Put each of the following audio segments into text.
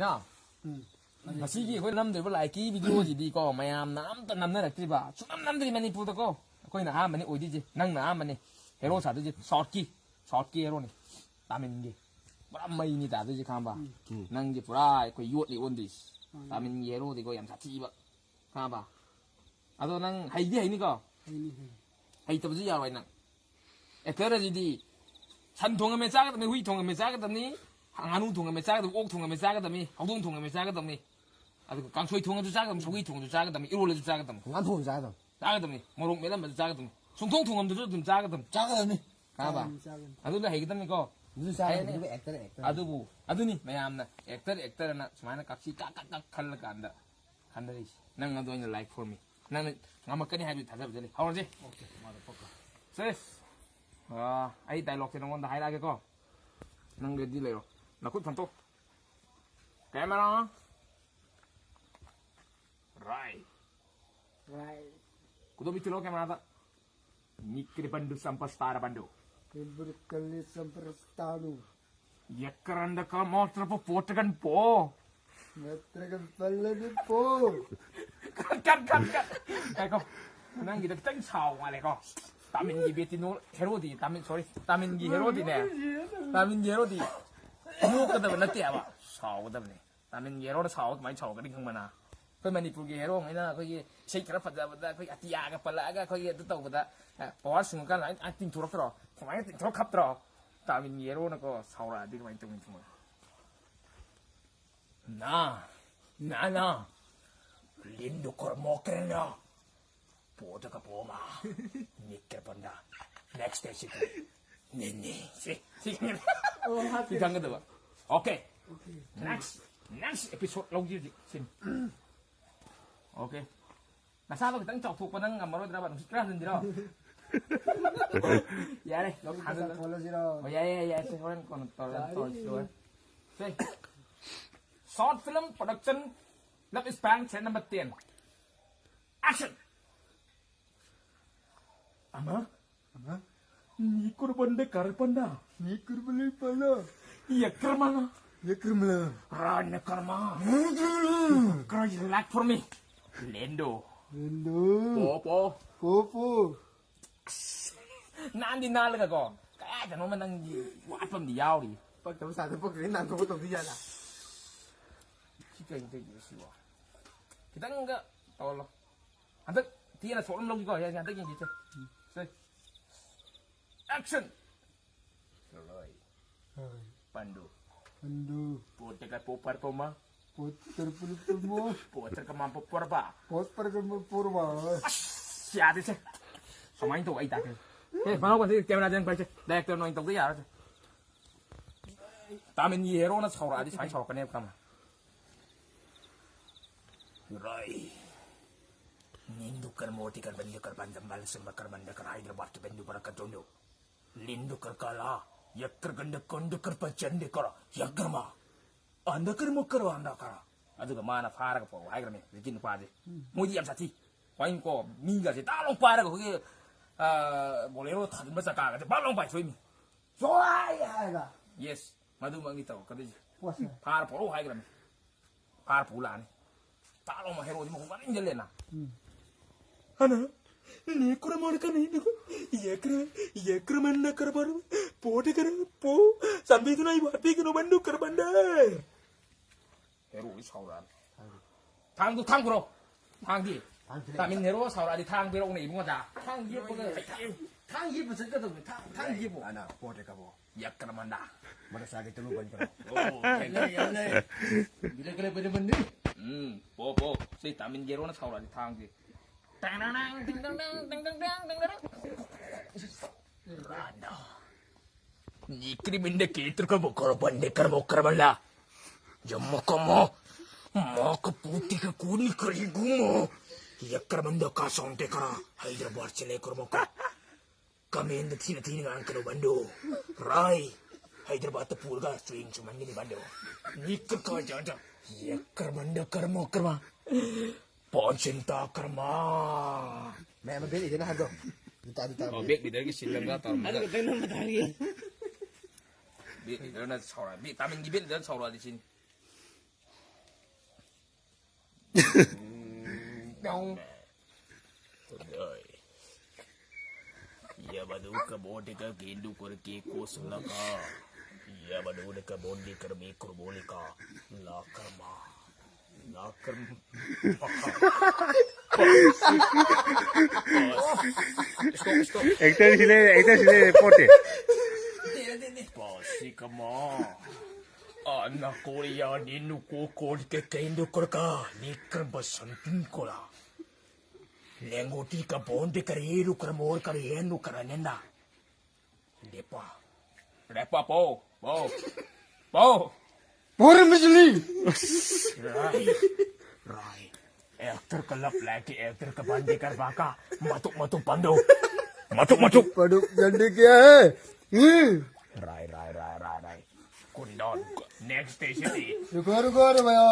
야, 마시기 거기 남들 볼 라이키 비디오지 디고 마얌 남도 남나락지바 수남 남들이 많이 보다고 거기 나 많이 어디지 낭나 많이 헤로 사드지 셔키 헤로니 따민기 브람마이니 다드지 칸바 낭지 브라 거기 요리 온디스 따민 헤로 디고 얌 사티바 칸바 아도 낭 하이디 하이니까 하이터지 야와 낭 에터라지디 산 동음에 짜가더니 후이 동음에 짜가더니 한우 동음에 짜가더니 옥 동음에 짜가더니 홍동 동음에 짜가더니 아주 강소이 동음도 짜가더니 소이 동음도 짜가더니 일월에도 짜가더니 공안 통은 짜가더. 짜가더니 모롱 매담도 짜가더니 송통 동음도 좀 짜가더니 짜가더니. 가봐 아두나 해기답니까 무슨 짜가더니 그리고 액터네 액터. 아두부 아두니 매암나 액터나 수많은 값이 깍깍깍 칼라가 안다 간다리 난 아두 이제 like for me 나는 아마 끈이 하비 다 잡으지 하오지 오케이 맞아 포커 셋 ai đại lộc thì nó còn đại lại cái co nâng lên đi lại rồi nó cút phần tốt camera right kudo bikin lo camera tak mikir bandu sampai setara bandu Berkali sampai setahun. ya keranda kalau mau terapa foto kan po Ngetrakan pala ni po. kan kayak kau nang gitu kita saoอะไรก็따민기 베티노 헤로디 따민기 헤로디네 따민기 헤로디 누구거든 나띠야 봐 사오거든네 따민기 헤로도 사오 많이 사오거든 형만아 그 머니푸르기 헤로 아니나 거기 쉐이크라 파자보다 거기 아티야가 빨라가 거기 뜻도보다 보아 순간 라인 아팅 돌아들어 많이 돌아갑더라 따민기 헤로는 거 사오라 되게 많이 뜨고 있는 나나 린도 걸 먹겠나 보다가 보마 니께 본다 next day 니니 시 이상 거다 봐 오케이 next episode lâu chưa xin ok là sao tôi tăng chọc thuộc vào năng ngầm rồi ra bạn subscribe lên gì đâu dạ đây nó thằng rồi dạ xin lỗi còn rồi short film production Love is Bang channel number 10 action Ama? Ni kurban de karpanda. Ni kurban pala. Iya kermana. Ya kermala. Rana karma. Kau you like for me. Lendo. Popo. Nanti nalaga ko. Kaya jangan menang di wapam di yau di. Pak kamu satu pak ini nanti aku tahu dia lah. Kita itu sih wah. Kita enggak tahu loh. Ada dia nak soal lagi kau ya ada yang gitu. Say action. Roy. Pandu. Pote ka popar poma. Poter pulmo. Poter ka mampu porba. Poter ka purba. Siapa sih? Sama itu ai tak. Mana kau sih kamera jangan baca. Director no itu dia. Tamen hero na saura di sai saura kan kamu. Roy. Nindukar motikar bandikar bandambal sembakar bandakar Hyderabad bendu barakat dondo lindukar kala yakar gandakar kondukar pacandikar yakarma andakar mukar andakar aduga mana fara ko haigrame rikin paje mudi am sati wain ko minga je talong para ko ge bolero thadin ba saka ga balong bai choi mi Joai ya. yes madu mangi taw kadiji Puasa. para polo haigrame para pulan talong ma hero di mo wanin jelena Ana, ini kurang mana kan ini? Iya kurang mana kerbar? Po sambil itu naik hati kena bandu kerbandai. Hero ini sauran. Tang bro, tanggi. Tamin hero sauran di tang bro ini ibu ada. Tanggi apa ke? Tanggi apa saja tu? Tanggi apa? Ana, po Iya kurang mana? Mana sakit tu lu bantu. Oh, bila kena benda. Po. Si tamin hero na sauran di tanggi. Nikriminda keturka bokor bandekar mokramala. Jammakamu maka putih ke kuning kerigumu. Yakramanda kasong tekara Hyderabad selekor moka. Kami hendak sini angkero Bando. Rai Hyderabad tepulga swing cuman ini Bando. Nikr kau jajan. Yakramanda karma. Pencinta kerma. Memang beli dia nak agak. Duta. Oh, bek di dari silang gatal. Ada kena matahari. Bek di dari saura. Bek tamin gibel dari saura di sini. Dong. Ya badu ka bodi ka gindu kur ki kusulaka. Ya badu ka bodi kar me kurbolika. La karma. La karma. Stop. একটা ছিলে পটে Pasi kama. Anak Korea ni nuko kod ke kendo kurka. Ni kerbasan kola. Lengoti ka bondi kariru kermor karienu karanenda. Lepa po. Orang Muslim. Rai. Ekter kelap lagi ekter ke bandi karbaka. Matuk pando. Matuk. Paduk jande kya hai? Rai. Kundon. Next station ni. रुको रे भैया.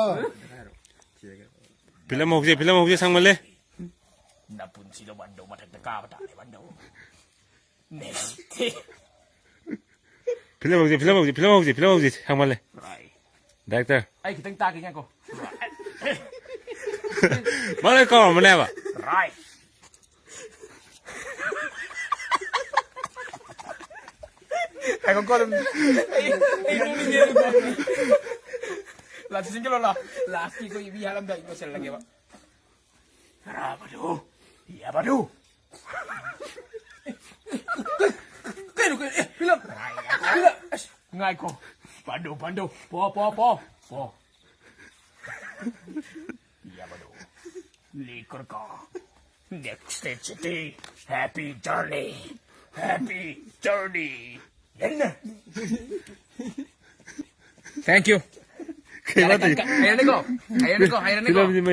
필름 혹시 상말래 Napunsi lo bando matak teka bata ni bando. Next. 필름 혹시 상말래 Rai. 다이렉터 Ay, kitang taki nga ko. 말할 거 한번 해봐 Rai. Ay, kung kolom. Ay, luminyero ko. Latisin ka lola. Laki ko ibihalam dahil ko sila lagi ba? Rabado. Yabado. Kayo, bilang. Bilang. Ngay ko. Pando. Po. Yabado. Likor ka. Next city. Happy journey. Yan na. Thank you. 그게 맞다 Ayan na ko. 필름 좀